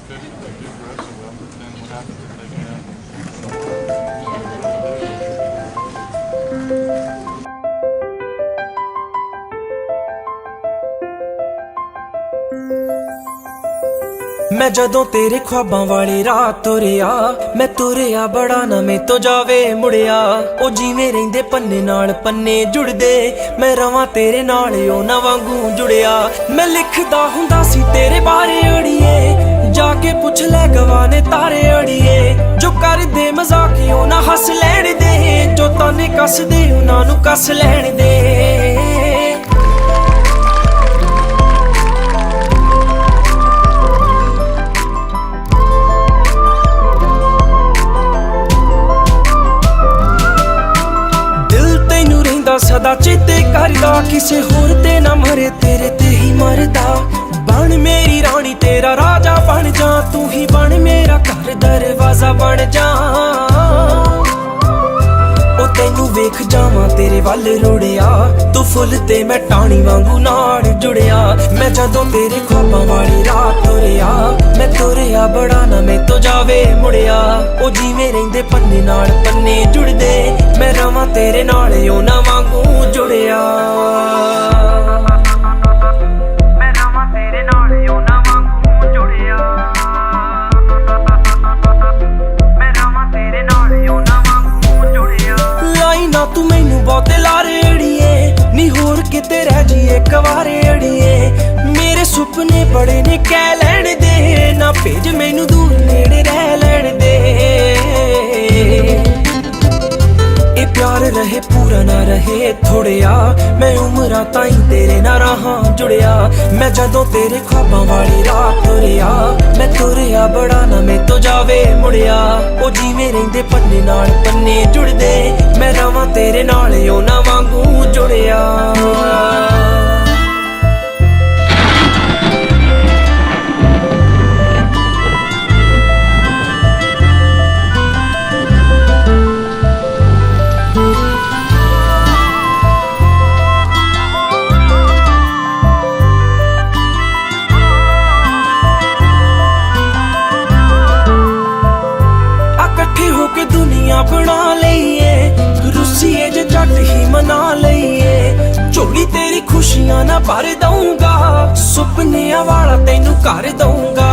fish if they do grow so well, but then what happens if they get out in the water? मैं जदों तेरे ख्वाबां वाली रात तुरिया मैं तुरिया बड़ा ना मैं तो जावे मुड़िया ओ जिवें रहिंदे पन्ने नाल पन्ने जुड़दे मैं रवां तेरे नाल ओ ना वांगू जुड़िया मैं लिखदा हुंदा सी तेरे बारे अड़िए जाके पुछ ले गवाने तारे अड़िए जो कर दे मजाक ओ ना हस लैण दे जो ताने कस दे उन्हां नूं कस लैण दे सदा चेते करदा किसे होर ते ना मरे तेरे ते ही मरदा बन मेरी रानी तेरा राजा बन जा तू ही बन मेरा घर दरवाजा बन जा ओ तैनू वेख जावां तेरे वल रुड़िया तू फुल ते मैं टाणी वांगू नाल जुड़िया मैं जदों तेरे ख्वाबां वाली रात तुरिया मैं तुरिया बड़ा ना मैं तो जावे मुड़िया ओ जिवें रहिंदे पन्ने नाल पन्ने जुड़दे मैं रवां तेरे नाल ओ ना वांगू जुड़िया तू मैनू बहुते लारे अड़िए नी होर किते रह जिए कवारे अड़िए मेरे सुपने बड़े ने कह लैण दे ना भेज मैनू दूर नेड़े रह लैण दे ए प्यार रहे पूरा ना रहे थोड़िया मैं उमरां ताईं तेरे ना रहां जुड़िया मैं जदों तेरे ख्वाबां वाली रात तुरिया मैं तुरिया बड़ा ना मैं तो जावे मुड़िया ओ जिवें रहिंदे पन्ने नाल पन्ने जुड़दे मैं रवां तेरे नाल ओ ना वांगू जुड़िया बना लईए रुसीए जे झट ही मना लईए झोली तेरी खुशियां ना भर दूंगा सुपनियां वाला तैनू कर दूंगा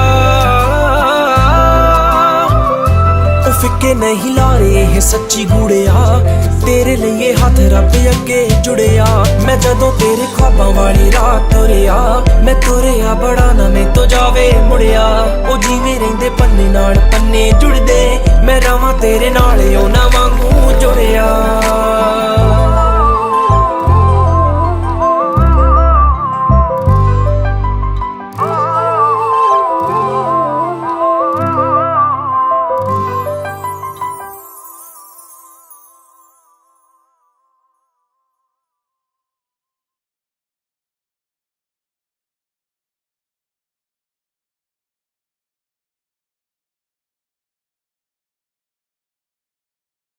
ओ फिक्के नहीं ला रहे है सच्ची गुड़िया तेरे लिए हाथ रब अगे जुड़िया मैं जदों तेरे ख्वाबां वाली रात तुरिया मैं तुरिया बड़ा ना मैं तो जावे मुड़िया ओ जिवें रहिंदे पन्ने नाल पन्ने जुड़दे मैं रवां तेरे नाल ओ ना वांगू जुड़िया।